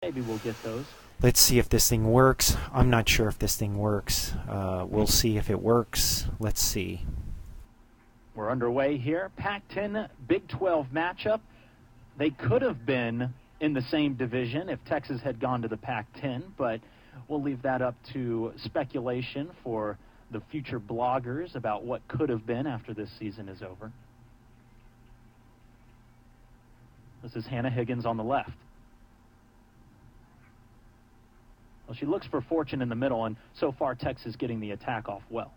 Maybe we'll get those. Let's see if this thing works. I'm not sure if this thing works. We'll see if it works. Let's see. We're underway here. Pac-10 Big 12 matchup. They could have been in the same division if Texas had gone to the Pac-10, but we'll leave that up to speculation for the future bloggers about what could have been after this season is over. This is Hannah Higgins on the left. Well, she looks for fortune in the middle, and so far Texas getting the attack off well.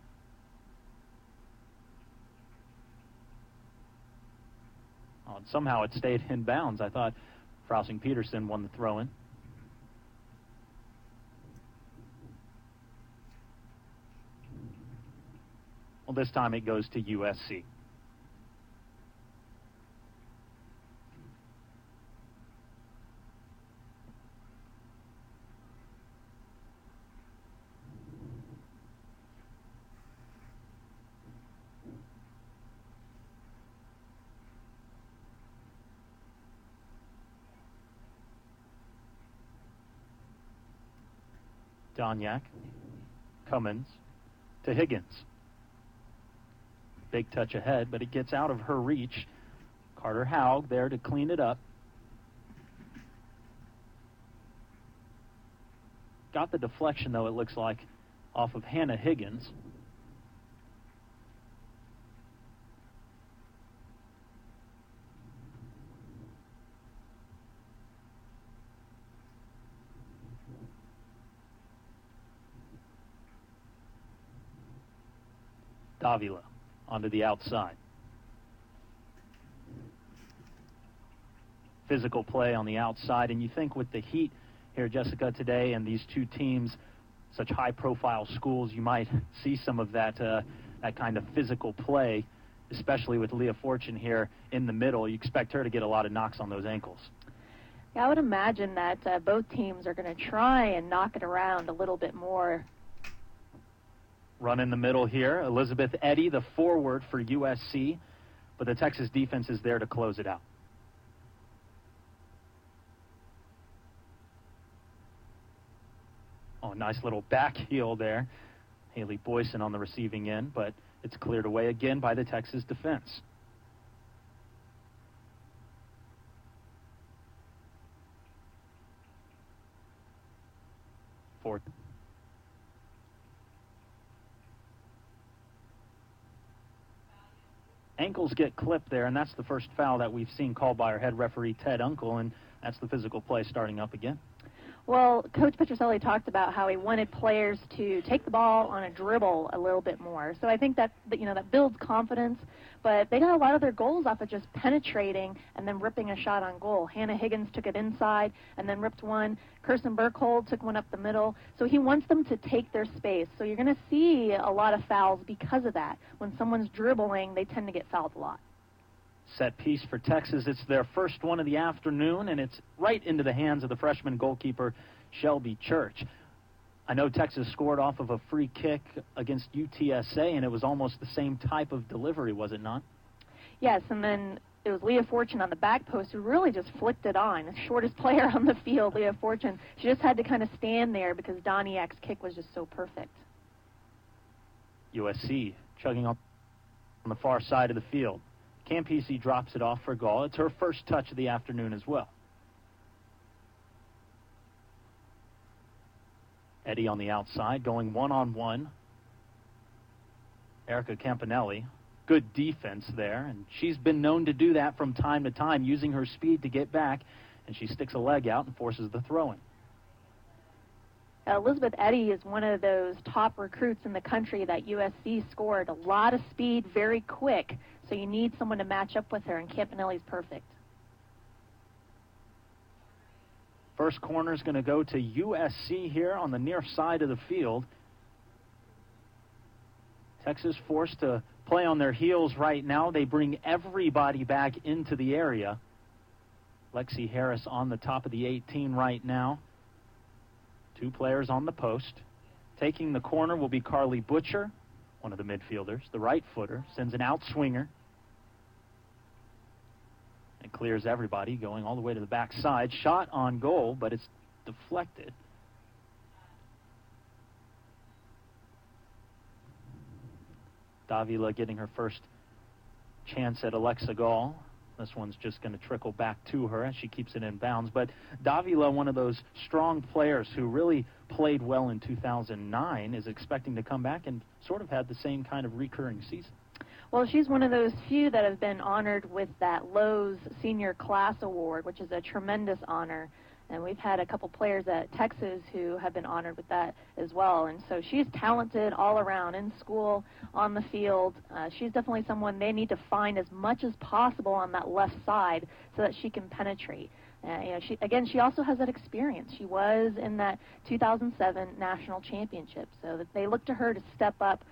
Oh, and somehow it stayed in bounds. I thought Frowsing-Peterson won the throw-in. Well, this time it goes to USC. Donyak, Cummins to Higgins. Big touch ahead, but it gets out of her reach. Carter Haug there to clean it up. Got the deflection, though, it looks like, off of Hannah Higgins. Davila onto the outside. Physical play on the outside, and you think with the heat here, Jessica, today, and these two teams, such high-profile schools, you might see some of that that kind of physical play, especially with Leah Fortune here in the middle. You expect her to get a lot of knocks on those ankles. Yeah, I would imagine that both teams are going to try and knock it around a little bit more. Run in the middle here. Elizabeth Eddy, the forward for USC, but the Texas defense is there to close it out. Oh, nice little back heel there. Haley Boyson on the receiving end, but it's cleared away again by the Texas defense. Fourth. Ankles get clipped there, and that's the first foul that we've seen called by our head referee, Ted Uncle, and that's the physical play starting up again. Well, Coach Petroselli talked about how he wanted players to take the ball on a dribble a little bit more. So I think that builds confidence, but they got a lot of their goals off of just penetrating and then ripping a shot on goal. Hannah Higgins took it inside and then ripped one. Kirsten Burkhold took one up the middle. So he wants them to take their space. So you're going to see a lot of fouls because of that. When someone's dribbling, they tend to get fouled a lot. Set piece for Texas. It's their first one of the afternoon, and it's right into the hands of the freshman goalkeeper, Shelby Church. I know Texas scored off of a free kick against UTSA, and it was almost the same type of delivery, was it not? Yes, and then it was Leah Fortune on the back post who really just flicked it on. The shortest player on the field, Leah Fortune. She just had to kind of stand there because Doniak's kick was just so perfect. USC chugging up on the far side of the field. Campisi drops it off for goal. It's her first touch of the afternoon as well. Eddy on the outside, going one-on-one. Erica Campanelli, good defense there, and she's been known to do that from time to time, using her speed to get back, and she sticks a leg out and forces the throw-in. Elizabeth Eddy is one of those top recruits in the country that USC scored. A lot of speed, very quick, so you need someone to match up with her, and Campanelli's perfect. First corner is going to go to USC here on the near side of the field. Texas forced to play on their heels right now. They bring everybody back into the area. Lexi Harris on the top of the 18 right now. Two players on the post. Taking the corner will be Carly Butcher, one of the midfielders. The right footer sends an out swinger and clears everybody, going all the way to the backside. Shot on goal, but it's deflected. Davila getting her first chance at Alexa Gall. This one's just going to trickle back to her as she keeps it in bounds. But Davila, one of those strong players who really played well in 2009, is expecting to come back and sort of had the same kind of recurring season. Well, she's one of those few that have been honored with that Lowe's Senior Class Award, which is a tremendous honor. And we've had a couple players at Texas who have been honored with that as well. And so she's talented all around, in school, on the field. She's definitely someone they need to find as much as possible on that left side so that she can penetrate. She also has that experience. She was in that 2007 national championship, so that they look to her to step up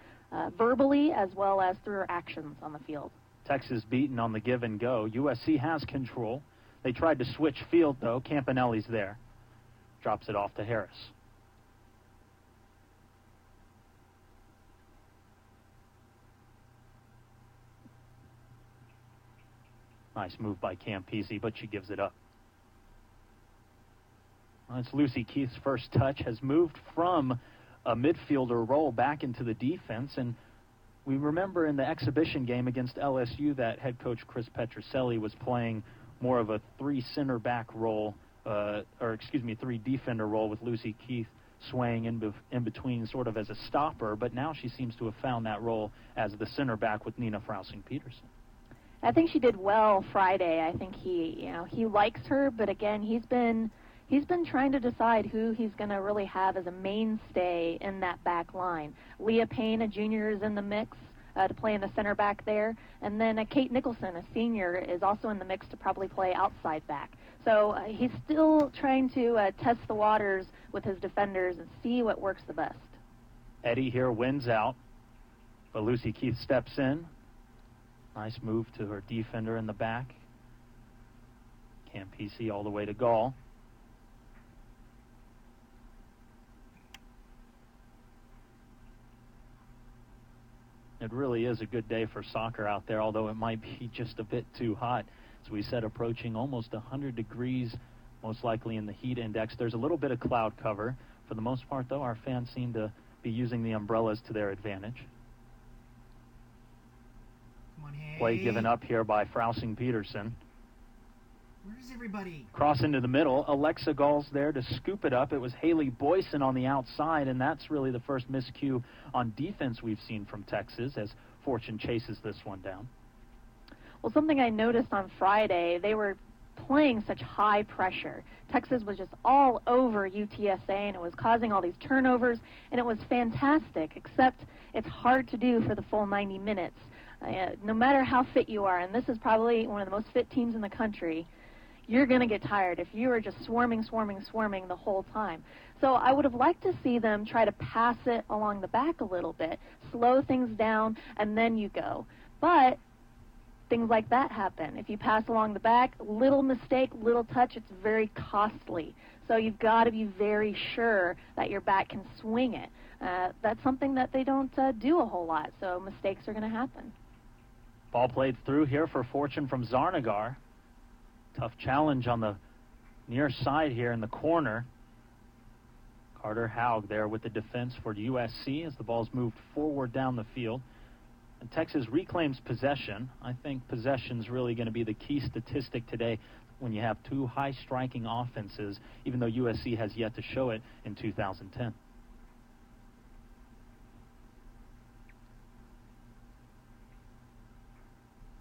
verbally as well as through her actions on the field. Texas beaten on the give and go. USC has control. They tried to switch field, though. Campanelli's there. Drops it off to Harris. Nice move by Campisi, but she gives it up. Well, it's Lucy Keith's first touch. Has moved from a midfielder role back into the defense, and we remember in the exhibition game against LSU that head coach Chris Petroselli was playing more of a three defender role with Lucy Keith swaying in between sort of as a stopper, but now she seems to have found that role as the center back with Nina Frausing-Peterson. I think she did well Friday. I think he likes her, but again, he's been trying to decide who he's going to really have as a mainstay in that back line. Leah Payne, a junior, is in the mix to play in the center back there. And then Kate Nicholson, a senior, is also in the mix to probably play outside back. So he's still trying to test the waters with his defenders and see what works the best. Eddie here wins out, but Lucy Keith steps in. Nice move to her defender in the back. Campisi all the way to Gall. It really is a good day for soccer out there, although it might be just a bit too hot. As we said, approaching almost 100 degrees, most likely in the heat index. There's a little bit of cloud cover. For the most part, though, our fans seem to be using the umbrellas to their advantage. Come on, hey. Play given up here by Frausing-Peterson. Where's everybody? Cross into the middle. Alexa Gall's there to scoop it up. It was Haley Boyson on the outside, and that's really the first miscue on defense we've seen from Texas as Fortune chases this one down. Well, something I noticed on Friday, they were playing such high pressure. Texas was just all over UTSA, and it was causing all these turnovers, and it was fantastic, except it's hard to do for the full 90 minutes. No matter how fit you are, and this is probably one of the most fit teams in the country, you're going to get tired if you are just swarming the whole time. So I would have liked to see them try to pass it along the back a little bit, slow things down, and then you go. But things like that happen. If you pass along the back, little mistake, little touch, it's very costly. So you've got to be very sure that your back can swing it. That's something that they don't do a whole lot, so mistakes are going to happen. Ball played through here for Fortune from Zarnagar. Tough challenge on the near side here in the corner. Carter Haug there with the defense for USC as the ball's moved forward down the field. And Texas reclaims possession. I think possession's really going to be the key statistic today when you have two high-striking offenses, even though USC has yet to show it in 2010.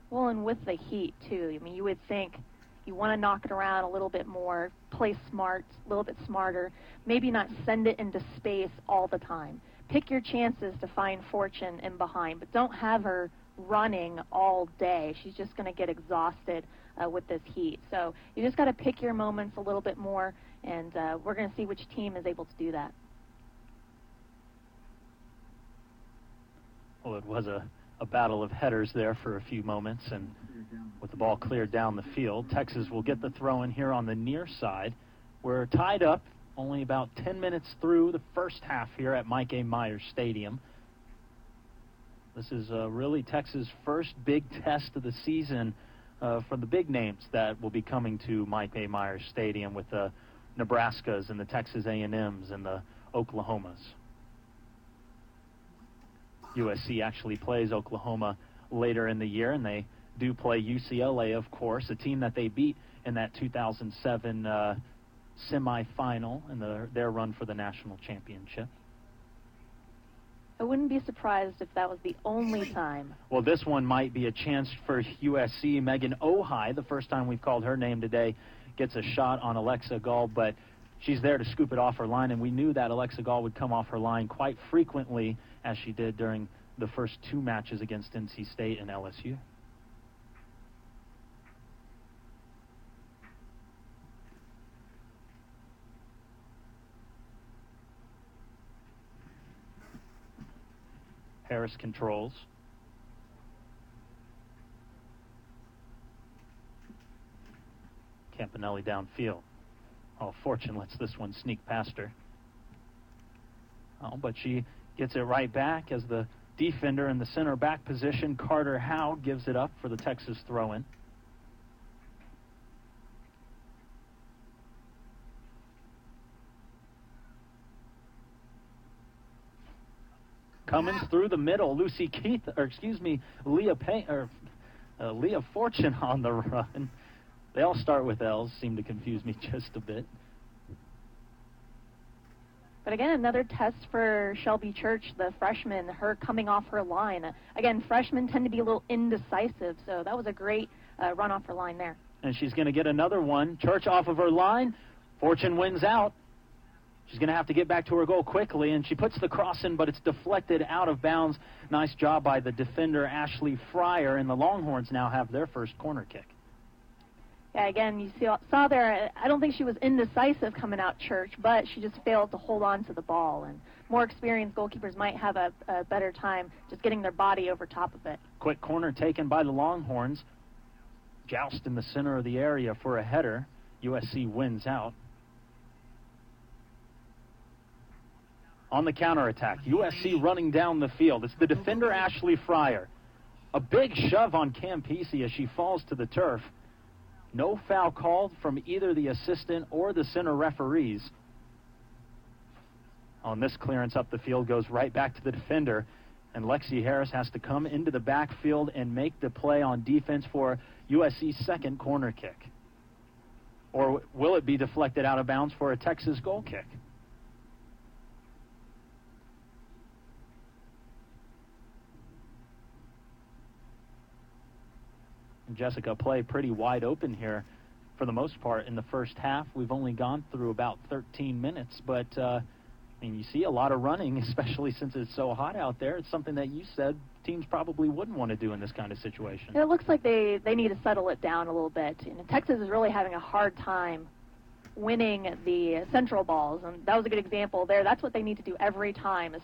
Well, and with the heat, too. I mean, you would think you want to knock it around a little bit more, play smart, a little bit smarter, maybe not send it into space all the time. Pick your chances to find Fortune in behind, but don't have her running all day. She's just going to get exhausted with this heat. So you just got to pick your moments a little bit more, and we're going to see which team is able to do that. Well, it was a battle of headers there for a few moments, and with the ball cleared down the field, Texas will get the throw in here on the near side. We're tied up, only about 10 minutes through the first half here at Mike A. Myers Stadium. This is really Texas' first big test of the season for the big names that will be coming to Mike A. Myers Stadium with Nebraskas and the Texas A&Ms and the Oklahomas. USC actually plays Oklahoma later in the year, and they do play UCLA, of course, a team that they beat in that 2007 semifinal in their run for the national championship. I wouldn't be surprised if that was the only time. Well, this one might be a chance for USC. Megan Ojai, the first time we've called her name today, gets a shot on Alexa Gall, but she's there to scoop it off her line, and we knew that Alexa Gall would come off her line quite frequently, as she did during the first two matches against NC State and LSU. Harris controls. Campanelli downfield. Oh, Fortune lets this one sneak past her. Oh, but she gets it right back as the defender in the center back position, Carter Howe, gives it up for the Texas throw-in. Coming through the middle, Leah Fortune on the run. They all start with L's, seem to confuse me just a bit. But again, another test for Shelby Church, the freshman, her coming off her line. Again, freshmen tend to be a little indecisive, so that was a great run off her line there. And she's going to get another one. Church off of her line. Fortune wins out. She's going to have to get back to her goal quickly, and she puts the cross in, but it's deflected out of bounds. Nice job by the defender, Ashley Fryer, and the Longhorns now have their first corner kick. Yeah, again, you saw there, I don't think she was indecisive coming out Church, but she just failed to hold on to the ball. And more experienced goalkeepers might have a better time just getting their body over top of it. Quick corner taken by the Longhorns. Joust in the center of the area for a header. USC wins out. On the counterattack, USC running down the field. It's the defender, Ashley Fryer. A big shove on Cam Pesey as she falls to the turf. No foul called from either the assistant or the center referees. On this clearance up the field goes right back to the defender, and Lexi Harris has to come into the backfield and make the play on defense for USC's second corner kick. Or will it be deflected out of bounds for a Texas goal kick? Jessica, play pretty wide open here for the most part in the first half. We've only gone through about 13 minutes, but you see a lot of running, especially since it's so hot out there. It's something that you said teams probably wouldn't want to do in this kind of situation. It looks like they need to settle it down a little bit. Texas is really having a hard time winning the central balls, and that was a good example there. That's what they need to do every time, is